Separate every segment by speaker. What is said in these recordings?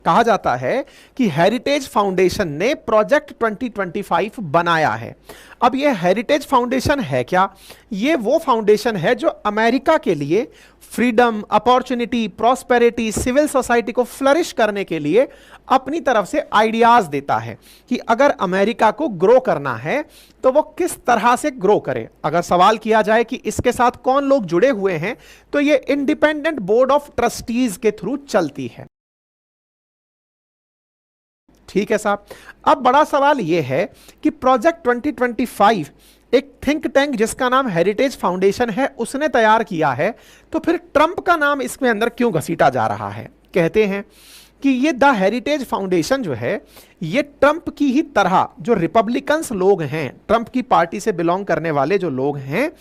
Speaker 1: कहा जाता है कि हेरिटेज फाउंडेशन ने प्रोजेक्ट 2025 बनाया है। अब ये हेरिटेज फाउंडेशन है क्या? ये वो फाउंडेशन है जो अमेरिका के लिए freedom, opportunity, prosperity, civil society को फ्लरिश करने के लिए अपनी तरफ से आइडियाज देता है कि अगर अमेरिका को ग्रो करना है तो वो किस तरह से ग्रो करे। अगर सवाल किया जाए कि इसके साथ कौन लोग जुड़े हुए हैं, तो ये इंडिपेंडेंट बोर्ड ऑफ ट्रस्टीज के थ्रू चलती है। ठीक है साहब। अब बड़ा सवाल यह है कि प्रोजेक्ट 2025 एक थिंक टैंक जिसका नाम हेरिटेज फाउंडेशन है उसने तैयार किया है, तो फिर ट्रंप का नाम इसमें अंदर क्यों घसीटा जा रहा है? कहते हैं कि ये द हेरिटेज फाउंडेशन जो है ये ट्रंप की ही तरह जो रिपब्लिकन्स लोग हैं, ट्रंप की पार्टी से बिलोंग करने वाले जो लोग हैं,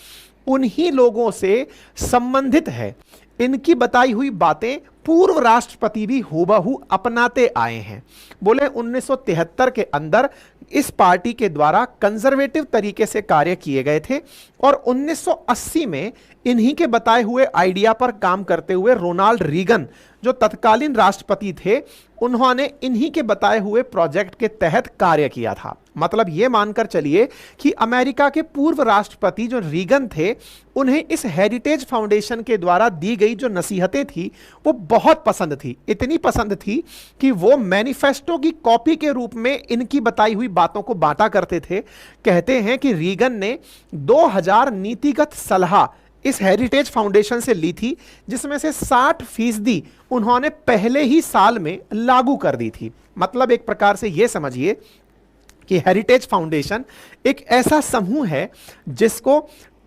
Speaker 1: उन्हीं लोगों से संबंधित है। इनकी बताई हुई बातें पूर्व राष्ट्रपति भी हूबहू अपनाते आए हैं। बोले 1973 के अंदर इस पार्टी के द्वारा कंजर्वेटिव तरीके से कार्य किए गए थे और 1980 में इन्हीं के बताए हुए आइडिया पर काम करते हुए रोनाल्ड रीगन जो तत्कालीन राष्ट्रपति थे, उन्होंने इन्हीं के बताए हुए प्रोजेक्ट के तहत कार्य किया था। मतलब यह मानकर चलिए कि अमेरिका के पूर्व राष्ट्रपति जो रीगन थे, उन्हें इस हेरिटेज फाउंडेशन के द्वारा दी गई जो नसीहतें थी वो बहुत पसंद थी। इतनी पसंद थी कि वो मैनिफेस्टो की कॉपी के रूप में इनकी बताई हुई बातों को बांटा करते थे। कहते हैं कि रीगन ने 2000 नीतिगत सलाह इस हेरिटेज फाउंडेशन से ली थी, जिसमें से 60% उन्होंने पहले ही साल में लागू कर दी थी। मतलब एक प्रकार से यह समझिए कि हेरिटेज फाउंडेशन एक ऐसा समूह है जिसको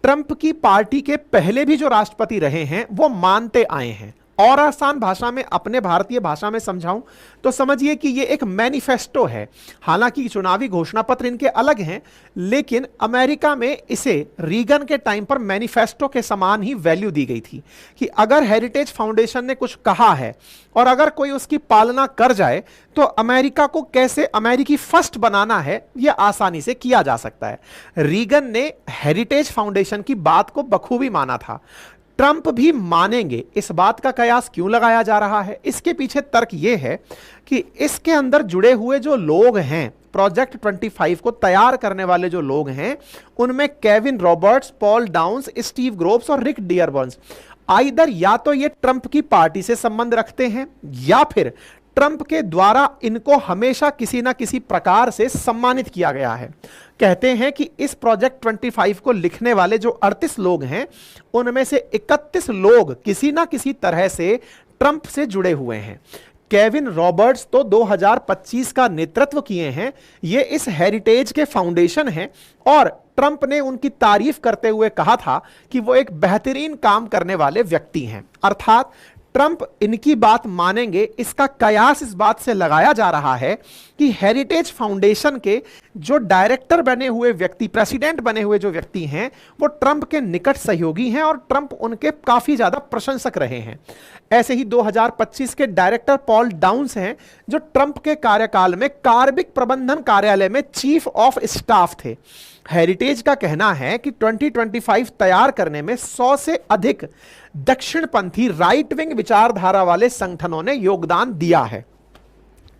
Speaker 1: ट्रंप की पार्टी के पहले भी जो राष्ट्रपति रहे हैं वो मानते आए हैं। और आसान भाषा में, अपने भारतीय भाषा में समझाऊं तो समझिए कि ये एक मैनिफेस्टो है। हालांकि चुनावी घोषणा पत्र इनके अलग हैं, लेकिन अमेरिका में इसे रीगन के टाइम पर मैनिफेस्टो के समान ही वैल्यू दी गई थी कि अगर हेरिटेज फाउंडेशन ने कुछ कहा है और अगर कोई उसकी पालना कर जाए तो अमेरिका को कैसे अमेरिकी फर्स्ट बनाना है यह आसानी से किया जा सकता है। रीगन ने हेरिटेज फाउंडेशन की बात को बखूबी माना था। ट्रंप भी मानेंगे। इस बात का कयास क्यों लगाया जा रहा है? इसके पीछे तर्क यह है कि इसके अंदर जुड़े हुए जो लोग हैं, प्रोजेक्ट 25 को तैयार करने वाले जो लोग हैं, उनमें Kevin Roberts, Paul downs, Steve groves और रिक डियरबर्न्स आइदर या तो ये ट्रंप की पार्टी से संबंध रखते हैं या फिर ट्रंप के द्वारा इनको हमेशा किसी ना किसी प्रकार से सम्मानित किया गया है। कहते हैं कि इस प्रोजेक्ट 25 को लिखने वाले जो 38 लोग हैं, उनमें से 31 लोग किसी ना किसी तरह से ट्रंप से जुड़े हुए हैं। केविन रॉबर्ट्स तो 2025 का नेतृत्व किए हैं। ये इस हेरिटेज के फाउंडेशन हैं और ट्रंप ने उनकी तारीफ करते हुए कहा था कि वो एक बेहतरीन काम करने वाले व्यक्ति हैं। अर्थात ट्रंप इनकी बात मानेंगे। इसका कयास इस बात से लगाया जा रहा है कि हेरिटेज फाउंडेशन के जो डायरेक्टर बने हुए व्यक्ति, प्रेसिडेंट बने हुए जो व्यक्ति हैं, वो ट्रंप के निकट सहयोगी हैं और ट्रंप उनके काफी ज्यादा प्रशंसक रहे हैं। ऐसे ही 2025 के डायरेक्टर पॉल डाउन्स हैं, जो ट्रंप के कार्यकाल में कार्मिक प्रबंधन कार्यालय में चीफ ऑफ स्टाफ थे। हेरिटेज का कहना है कि 2025 तैयार करने में 100 से अधिक दक्षिणपंथी राइट विंग विचारधारा वाले संगठनों ने योगदान दिया है।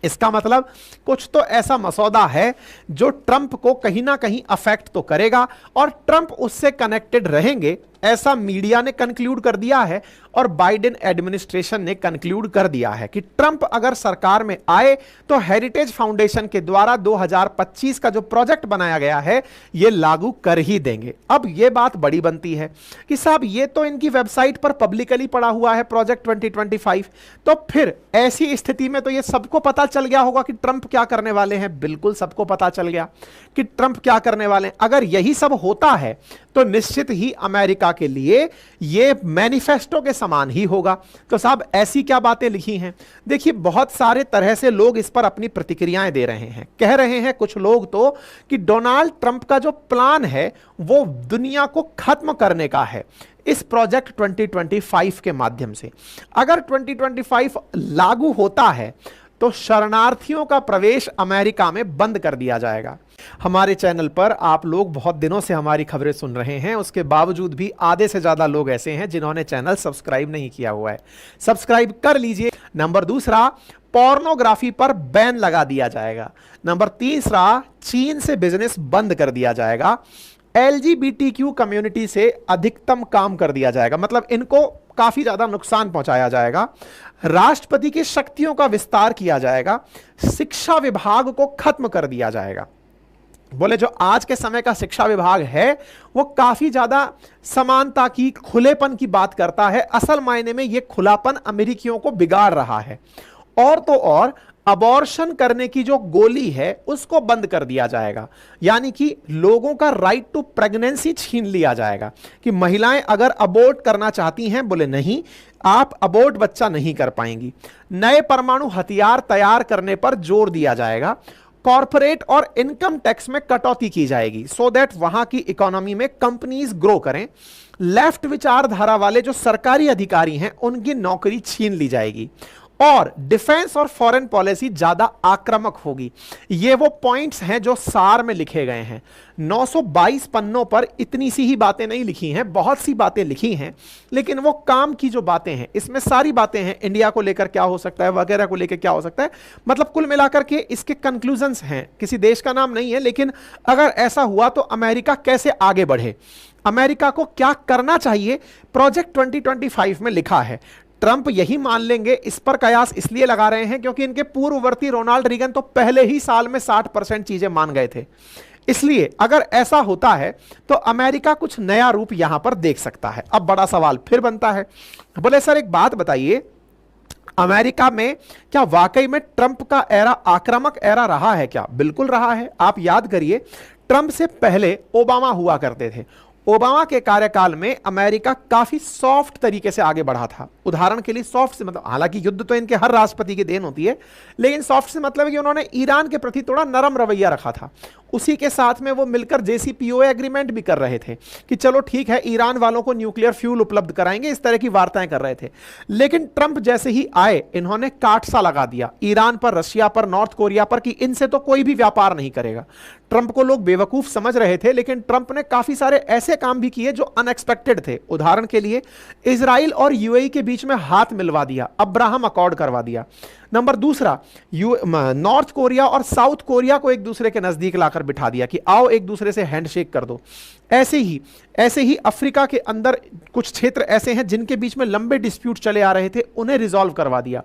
Speaker 1: इसका मतलब कुछ तो ऐसा मसौदा है जो ट्रंप को कहीं ना कहीं अफेक्ट तो करेगा और ट्रंप उससे कनेक्टेड रहेंगे, ऐसा मीडिया ने कंक्लूड कर दिया है और बाइडेन एडमिनिस्ट्रेशन ने कंक्लूड कर दिया है कि ट्रंप अगर सरकार में आए तो हेरिटेज फाउंडेशन के द्वारा 2025 का जो प्रोजेक्ट बनाया गया है यह लागू कर ही देंगे। अब यह बात बड़ी बनती है कि साहब ये तो इनकी वेबसाइट पर पब्लिकली पड़ा हुआ है प्रोजेक्ट 2025, तो फिर ऐसी स्थिति में तो यह सबको पता चल गया होगा कि ट्रंप क्या करने वाले हैं। बिल्कुल सबको पता चल गया कि ट्रंप क्या करने वाले हैं। अगर यही सब होता है तो निश्चित ही अमेरिका के लिए यह मैनिफेस्टो के समान ही होगा। तो साहब ऐसी क्या बातें लिखी हैं? देखिए, बहुत सारे तरह से लोग इस पर अपनी प्रतिक्रियाएं दे रहे हैं। कह रहे हैं कुछ लोग तो कि डोनाल्ड ट्रंप का जो प्लान है वो दुनिया को खत्म करने का है इस प्रोजेक्ट 2025 के माध्यम से। अगर 2025 लागू होता है तो शरणार्थियों का प्रवेश अमेरिका में बंद कर दिया जाएगा। हमारे चैनल पर आप लोग बहुत दिनों से हमारी खबरें सुन रहे हैं, उसके बावजूद भी आधे से ज्यादा लोग ऐसे हैं जिन्होंने चैनल सब्सक्राइब नहीं किया हुआ है। सब्सक्राइब कर लीजिए। नंबर दूसरा, पोर्नोग्राफी पर बैन लगा दिया जाएगा। नंबर तीसरा, चीन से बिजनेस बंद कर दिया जाएगा। एलजीबीटीक्यू कम्युनिटी से अधिकतम काम कर दिया जाएगा, मतलब इनको काफी ज्यादा नुकसान पहुंचाया जाएगा। राष्ट्रपति की शक्तियों का विस्तार किया जाएगा। शिक्षा विभाग को खत्म कर दिया जाएगा। बोले जो आज के समय का शिक्षा विभाग है वो काफी ज्यादा समानता की, खुलेपन की बात करता है। असल मायने में ये खुलापन अमेरिकियों को बिगाड़ रहा है। और तो और अबॉर्शन करने की जो गोली है उसको बंद कर दिया जाएगा, यानी कि लोगों का राइट टू प्रेगनेंसी छीन लिया जाएगा कि महिलाएं अगर अबॉर्ट करना चाहती हैं, बोले नहीं, आप अबॉर्ट बच्चा नहीं कर पाएंगी। नए परमाणु हथियार तैयार करने पर जोर दिया जाएगा। कॉर्पोरेट और इनकम टैक्स में कटौती की जाएगी सो दैट वहां की इकोनॉमी में कंपनीज ग्रो करें। लेफ्ट विचारधारा वाले जो सरकारी अधिकारी हैं उनकी नौकरी छीन ली जाएगी। और डिफेंस और फॉरेन पॉलिसी ज्यादा आक्रामक होगी। ये वो पॉइंट्स हैं जो सार में लिखे गए हैं। 922 पन्नों पर इतनी सी ही बातें नहीं लिखी हैं, बहुत सी बातें लिखी हैं, लेकिन वो काम की जो बातें हैं इसमें सारी बातें हैं। इंडिया को लेकर क्या हो सकता है, वगैरह को लेकर क्या हो सकता है, मतलब कुल मिलाकर के इसके कंक्लूजन्स हैं। किसी देश का नाम नहीं है, लेकिन अगर ऐसा हुआ तो अमेरिका कैसे आगे बढ़े, अमेरिका को क्या करना चाहिए, प्रोजेक्ट 2025 में लिखा है। ट्रंप यही मान लेंगे, इस पर कयास इसलिए लगा रहे हैं क्योंकि इनके पूर्ववर्ती रोनाल्ड रीगन तो पहले ही साल में 60% चीजें मान गए थे। इसलिए अगर ऐसा होता है तो अमेरिका कुछ नया रूप यहां पर देख सकता है। अब बड़ा सवाल फिर बनता है, बोले सर एक बात बताइए, अमेरिका में क्या वाकई में ट्रंप का एरा आक्रामक एरा रहा है क्या? बिल्कुल रहा है। आप याद करिए, ट्रंप से पहले ओबामा हुआ करते थे। ओबामा के कार्यकाल में अमेरिका काफी सॉफ्ट तरीके से आगे बढ़ा था। उदाहरण के लिए सॉफ्ट से मतलब, हालांकि युद्ध तो इनके हर राष्ट्रपति की देन होती है, लेकिन सॉफ्ट से मतलब कि उन्होंने ईरान के प्रति थोड़ा नरम रवैया रखा था। उसी के साथ में वो मिलकर JCPOA एग्रीमेंट भी कर रहे थे कि चलो ठीक है, ईरान वालों को न्यूक्लियर फ्यूल उपलब्ध कराएंगे, इस तरह की वार्ताएं कर रहे थे। लेकिन ट्रंप जैसे ही आए, इन्होंने काट सा लगा दिया ईरान पर, रशिया पर, नॉर्थ कोरिया पर कि इनसे तो कोई भी व्यापार नहीं करेगा। ट्रंप को लोग बेवकूफ समझ रहे थे, लेकिन ट्रंप ने काफी सारे ऐसे काम भी किए जो अनएक्सपेक्टेड थे। उदाहरण के लिए इजराइल और UAE के बीच में हाथ मिलवा दिया, अब्राहम अकॉर्ड करवा दिया। नंबर दूसरा, नॉर्थ कोरिया और साउथ कोरिया को एक दूसरे के नजदीक लाकर बिठा दिया कि आओ एक दूसरे से हैंडशेक कर दो। ऐसे ही अफ्रीका के अंदर कुछ क्षेत्र ऐसे हैं जिनके बीच में लंबे डिस्प्यूट चले आ रहे थे, उन्हें रिजॉल्व करवा दिया।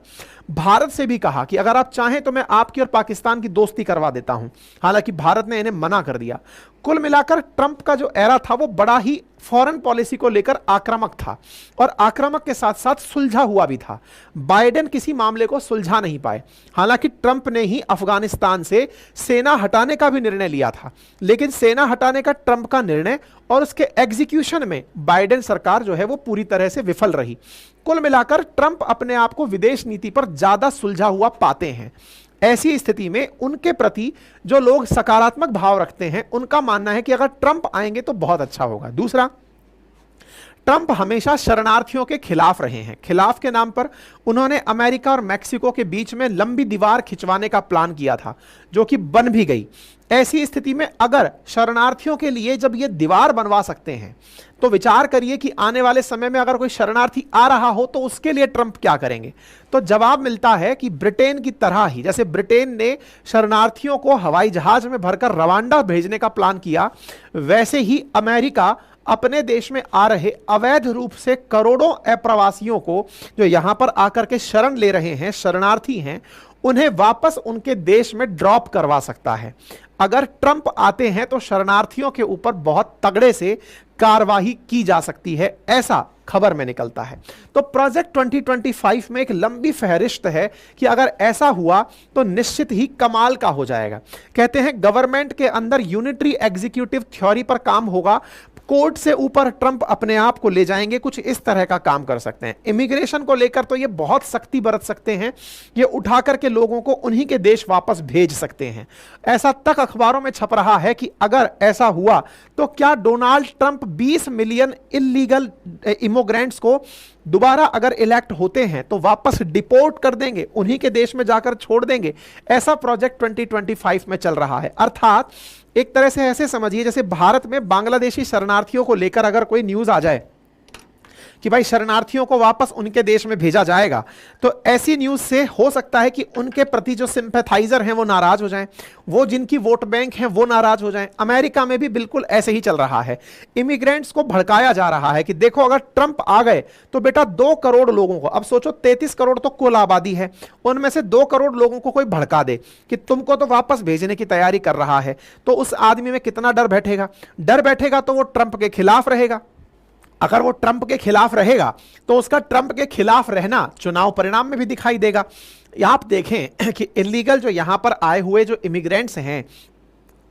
Speaker 1: भारत से भी कहा कि अगर आप चाहें तो मैं आपकी और पाकिस्तान की दोस्ती करवा देता हूं, हालांकि भारत ने इन्हें मना कर दिया। कुल मिलाकर ट्रंप का जो एरा था वो बड़ा ही फॉरेन पॉलिसी को लेकर आक्रामक था, और आक्रामक के साथ साथ सुलझा हुआ भी था। बाइडेन किसी मामले को सुलझा नहीं पाए। हालांकि ट्रंप ने ही अफगानिस्तान से सेना हटाने का भी निर्णय लिया था, लेकिन सेना हटाने का ट्रंप का निर्णय और उसके एग्जीक्यूशन में बाइडेन सरकार जो है वो पूरी तरह से विफल रही। कुल मिलाकर ट्रंप अपने आप को विदेश नीति पर ज्यादा सुलझा हुआ पाते हैं। ऐसी स्थिति में उनके प्रति जो लोग सकारात्मक भाव रखते हैं, उनका मानना है कि अगर ट्रंप आएंगे तो बहुत अच्छा होगा। दूसरा, ट्रंप हमेशा शरणार्थियों के खिलाफ रहे हैं। खिलाफ के नाम पर उन्होंने अमेरिका और मैक्सिको के बीच में लंबी दीवार खिंचवाने का प्लान किया था, जो कि बन भी गई। ऐसी स्थिति में अगर शरणार्थियों के लिए जब ये दीवार बनवा सकते हैं, तो विचार करिए कि आने वाले समय में अगर कोई शरणार्थी आ रहा हो तो उसके लिए ट्रंप क्या करेंगे। तो जवाब मिलता है कि ब्रिटेन की तरह ही, जैसे ब्रिटेन ने शरणार्थियों को हवाई जहाज में भरकर रवांडा भेजने का प्लान किया, वैसे ही अमेरिका अपने देश में आ रहे अवैध रूप से करोड़ों अप्रवासियों को, जो यहां पर आकर के शरण ले रहे हैं, शरणार्थी हैं, उन्हें वापस उनके देश में ड्रॉप करवा सकता है। अगर ट्रंप आते हैं तो शरणार्थियों के ऊपर बहुत तगड़े से कार्रवाई की जा सकती है, ऐसा खबर में निकलता है। तो प्रोजेक्ट 2025 में एक लंबी फहरिस्त है कि अगर ऐसा हुआ तो निश्चित ही कमाल का हो जाएगा। कहते हैं गवर्नमेंट के अंदर यूनिटरी एग्जीक्यूटिव थ्योरी पर काम होगा, कोर्ट से ऊपर ट्रंप अपने आप को ले जाएंगे, कुछ इस तरह का काम कर सकते हैं। इमिग्रेशन को लेकर तो ये बहुत सख्ती बरत सकते हैं, ये उठा करके लोगों को उन्हीं के देश वापस भेज सकते हैं। ऐसा तक अखबारों में छप रहा है कि अगर ऐसा हुआ तो क्या Donald Trump 20 million illegal immigrants को दोबारा अगर इलेक्ट होते हैं तो वापस डिपोर्ट कर देंगे, उन्हीं के देश में जाकर छोड़ देंगे। ऐसा प्रोजेक्ट 2025 में चल रहा है। अर्थात एक तरह से ऐसे समझिए जैसे भारत में बांग्लादेशी शरणार्थियों को लेकर अगर कोई न्यूज आ जाए कि भाई शरणार्थियों को वापस उनके देश में भेजा जाएगा, तो ऐसी न्यूज से हो सकता है कि उनके प्रति जो सिंपैथाइजर हैं वो नाराज हो जाएं, वो जिनकी वोट बैंक हैं वो नाराज हो जाएं। अमेरिका में भी बिल्कुल ऐसे ही चल रहा है, इमिग्रेंट्स को भड़काया जा रहा है कि देखो अगर ट्रंप आ गए तो बेटा 2 करोड़ लोगों को, अब सोचो 33 करोड़ तो कुल आबादी है, उनमें से 2 करोड़ लोगों को कोई भड़का दे कि तुमको तो वापस भेजने की तैयारी कर रहा है, तो उस आदमी में कितना डर बैठेगा। डर बैठेगा तो वो ट्रंप के खिलाफ रहेगा। अगर वो ट्रंप के खिलाफ रहेगा तो उसका ट्रंप के खिलाफ रहना चुनाव परिणाम में भी दिखाई देगा। आप देखें कि इलीगल जो यहां पर आए हुए जो इमिग्रेंट्स हैं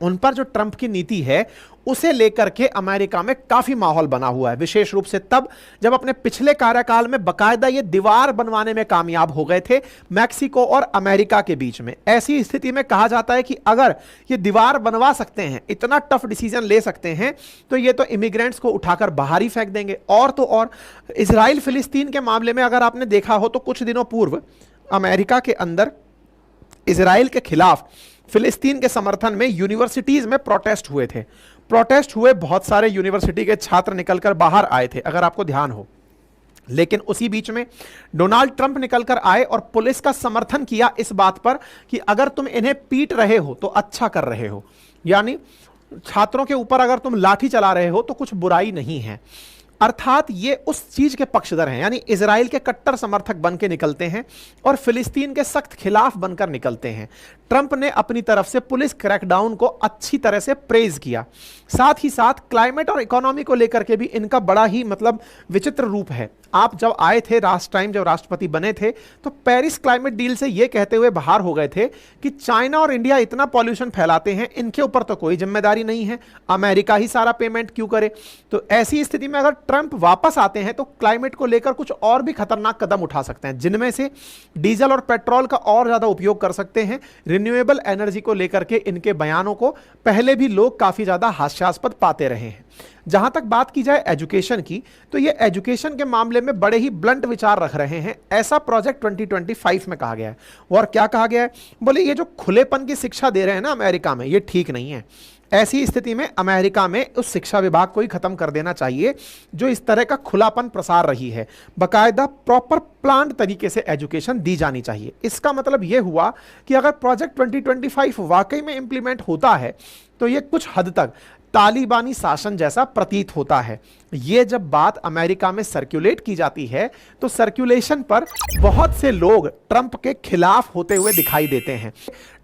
Speaker 1: उन पर जो ट्रंप की नीति है उसे लेकर के अमेरिका में काफी माहौल बना हुआ है, विशेष रूप से तब जब अपने पिछले कार्यकाल में बकायदा ये दीवार बनवाने में कामयाब हो गए थे मैक्सिको और अमेरिका के बीच में। ऐसी स्थिति में कहा जाता है कि अगर ये दीवार बनवा सकते हैं, इतना टफ डिसीजन ले सकते हैं, तो ये तो इमिग्रेंट्स को उठाकर बाहर ही फेंक देंगे। और तो और इजराइल फिलिस्तीन के मामले में अगर आपने देखा हो तो कुछ दिनों पूर्व अमेरिका के अंदर इजराइल के खिलाफ फिलिस्तीन के समर्थन में यूनिवर्सिटीज में प्रोटेस्ट हुए थे। प्रोटेस्ट हुए, बहुत सारे यूनिवर्सिटी के छात्र निकलकर बाहर आए थे, अगर आपको ध्यान हो। लेकिन उसी बीच में डोनाल्ड ट्रंप निकलकर आए और पुलिस का समर्थन किया इस बात पर कि अगर तुम इन्हें पीट रहे हो तो अच्छा कर रहे हो, यानी छात्रों के ऊपर अगर तुम लाठी चला रहे हो तो कुछ बुराई नहीं है। अर्थात ये उस चीज के पक्षधर हैं, यानी इजराइल के कट्टर समर्थक बन के निकलते हैं और फिलिस्तीन के सख्त खिलाफ बनकर निकलते हैं। ट्रंप ने अपनी तरफ से पुलिस क्रैकडाउन को अच्छी तरह से प्रेज किया। साथ ही साथ क्लाइमेट और इकोनॉमी को लेकर के भी इनका बड़ा ही मतलब विचित्र रूप है। आप जब आए थे लास्ट टाइम, जब राष्ट्रपति बने थे, तो पेरिस क्लाइमेट डील से यह कहते हुए बाहर हो गए थे कि चाइना और इंडिया इतना पॉल्यूशन फैलाते हैं, इनके ऊपर तो कोई जिम्मेदारी नहीं है, अमेरिका ही सारा पेमेंट क्यों करे। तो ऐसी स्थिति में अगर ट्रंप वापस आते हैं तो क्लाइमेट को लेकर कुछ और भी खतरनाक कदम उठा सकते हैं, जिनमें से डीजल और पेट्रोल का और ज्यादा उपयोग कर सकते हैं। रिन्यूएबल एनर्जी को लेकर के इनके बयानों को पहले भी लोग काफी ज्यादा हास्यास्पद पाते रहे हैं। जहां तक बात की जाए एजुकेशन की, तो ये एजुकेशन के मामले में बड़े ही ब्लंट विचार रख रहे हैं, ऐसा प्रोजेक्ट 2025 में कहा गया है। और क्या कहा गया है, बोले ये जो खुलेपन की शिक्षा दे रहे हैं ना अमेरिका में, ये ठीक नहीं है। ऐसी स्थिति में अमेरिका में उस शिक्षा विभाग को ही खत्म कर देना चाहिए जो इस तरह का खुलापन प्रसार रही है। बकायदा प्रॉपर प्लान्ड तरीके से एजुकेशन दी जानी चाहिए। इसका मतलब यह हुआ कि अगर प्रोजेक्ट 2025 वाकई में इंप्लीमेंट होता है तो यह कुछ हद तक तालिबानी शासन जैसा प्रतीत होता है। यह जब बात अमेरिका में सर्कुलेट की जाती है तो सर्कुलेशन पर बहुत से लोग ट्रंप के खिलाफ होते हुए दिखाई देते हैं।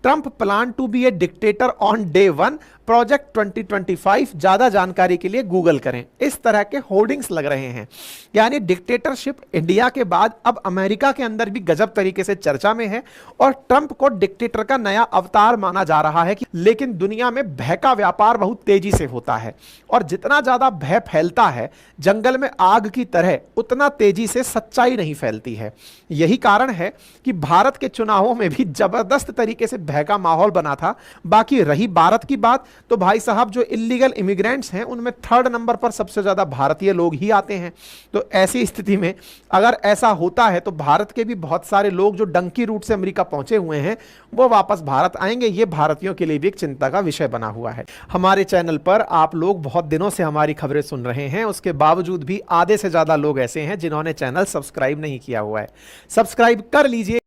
Speaker 1: Trump plan to be a dictator on day 1 project 2025। ज्यादा जानकारी के लिए गूगल करें, इस तरह के होर्डिंग्स लग रहे हैं। यानी डिक्टेटरशिप इंडिया के बाद अब अमेरिका के अंदर भी गजब तरीके से चर्चा में है और ट्रंप को डिक्टेटर का नया अवतार माना जा रहा है। लेकिन दुनिया में भय का व्यापार बहुत तेजी से होता है और जितना ज्यादा भय फैलता है जंगल में आग की तरह, उतना तेजी से सच्चाई नहीं फैलती है। यही कारण है कि भारत के चुनावों में भी जबरदस्त तरीके से भय का माहौल बना था। बाकी रही भारत की बात, तो भाई साहब जो इलीगल इमिग्रेंट्स हैं उनमें 3rd नंबर पर सबसे ज्यादा भारतीय लोग ही आते हैं। तो ऐसी स्थिति में अगर ऐसा होता है तो भारत के भी बहुत सारे लोग जो डंकी रूट से अमेरिका पहुंचे हुए हैं वो वापस भारत आएंगे। ये भारतीयों के लिए भी एक चिंता का विषय बना हुआ है। हमारे चैनल पर आप लोग बहुत दिनों से हमारी खबरें सुन रहे हैं, उसके बावजूद भी आधे से ज्यादा लोग ऐसे हैं जिन्होंने चैनल सब्सक्राइब नहीं किया हुआ है। सब्सक्राइब कर लीजिए।